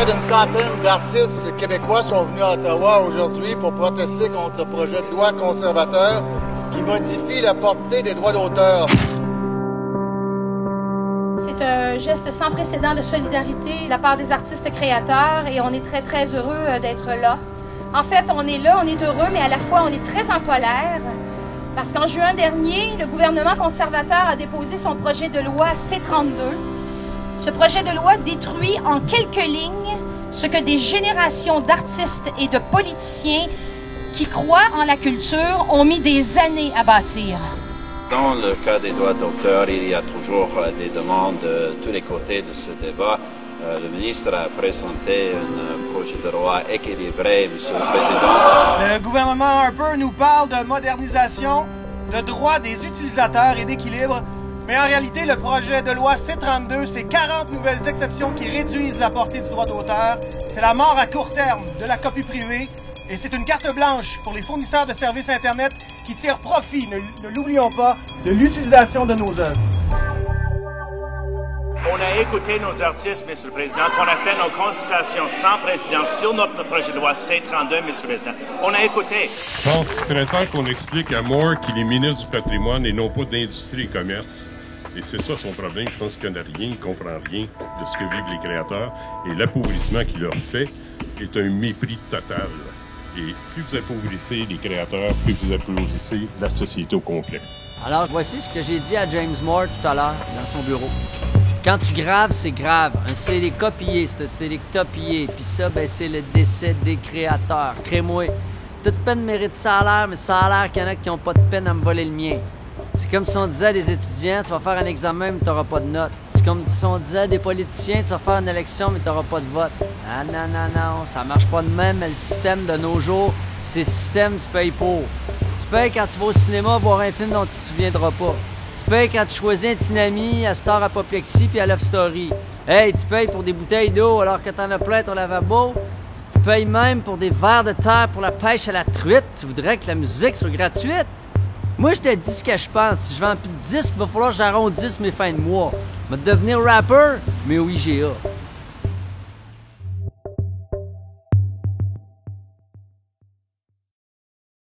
Près d'une centaine d'artistes québécois sont venus à Ottawa aujourd'hui pour protester contre le projet de loi conservateur qui modifie la portée des droits d'auteur. C'est un geste sans précédent de solidarité de la part des artistes créateurs et on est très, très heureux d'être là. En fait, on est là, on est heureux, mais à la fois, on est très en colère parce qu'en juin dernier, le gouvernement conservateur a déposé son projet de loi C-32. Ce projet de loi détruit en quelques lignes ce que des générations d'artistes et de politiciens qui croient en la culture ont mis des années à bâtir. Dans le cas des droits d'auteur, il y a toujours des demandes de tous les côtés de ce débat. Le ministre a présenté un projet de loi équilibré, Monsieur le Président. Le gouvernement Harper nous parle de modernisation, de droits des utilisateurs et d'équilibre. Mais en réalité, le projet de loi C-32, c'est 40 nouvelles exceptions qui réduisent la portée du droit d'auteur. C'est la mort à court terme de la copie privée. Et c'est une carte blanche pour les fournisseurs de services Internet qui tirent profit, ne l'oublions pas, de l'utilisation de nos œuvres. On a écouté nos artistes, Monsieur le Président, qu'on a fait nos consultations sans précédent sur notre projet de loi C-32, Monsieur le Président. On a écouté. Je pense qu'il serait temps qu'on explique à Moore qu'il est ministre du patrimoine et non pas d'industrie et commerce. Et c'est ça son problème. Je pense qu'il n'a rien, il ne comprend rien de ce que vivent les créateurs. Et l'appauvrissement qu'il leur fait est un mépris total. Et plus vous appauvrissez les créateurs, plus vous appauvrissez la société au complet. Alors, voici ce que j'ai dit à James Moore tout à l'heure dans son bureau. Quand tu graves, c'est grave. Un CD copié, c'est un CD que t'as pillé. Puis ça, ben, c'est le décès des créateurs. Crée-moi. Toute peine mérite salaire, mais ça a l'air qu'il y en a qui n'ont pas de peine à me voler le mien. C'est comme si on disait à des étudiants, tu vas faire un examen, mais t'auras pas de notes. C'est comme si on disait à des politiciens, tu vas faire une élection, mais t'auras pas de vote. Ah non, non, non, ça marche pas de même, mais le système de nos jours, c'est le système tu payes pour. Tu payes quand tu vas au cinéma voir un film dont tu te souviendras pas. Tu payes quand tu choisis un Tinami à Star Apoplexie puis à Love Story. Hey, tu payes pour des bouteilles d'eau alors que t'en as plein ton lavabo. Tu payes même pour des vers de terre pour la pêche à la truite. Tu voudrais que la musique soit gratuite? Moi, je te dis ce que je pense. Si je vends plus de disques, il va falloir que j'arrondisse mes fins de mois. Je vais devenir rapper, mais au IGA.